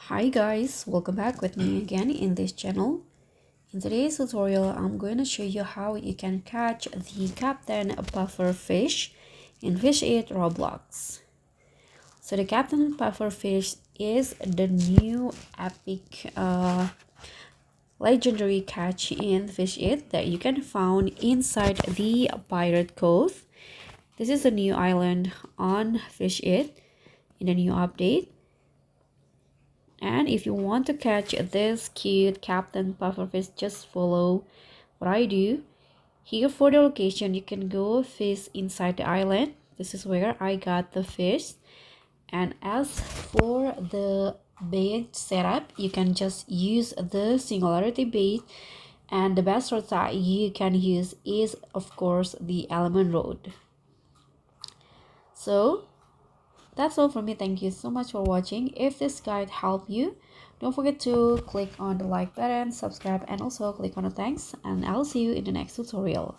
Hi guys, welcome back with me again in this channel. In today's tutorial, I'm going to show you how you can catch the Captain Puffer fish in Fish It Roblox. So the Captain Puffer fish is the new epic legendary catch in Fish It that you can find inside the Pirate Cove. This is a new island on Fish It in the new update. And if you want to catch this cute Captain Pufferfish, just follow what I do. Here for the location, you can go fish inside the island. This is where I got the fish. And as for the bait setup, you can just use the Singularity bait. And the best route that you can use is, of course, the element road. So that's all from me. Thank you so much for watching. If this guide helped you, don't forget to click on the like button, subscribe, and also click on the thanks. And I'll see you in the next tutorial.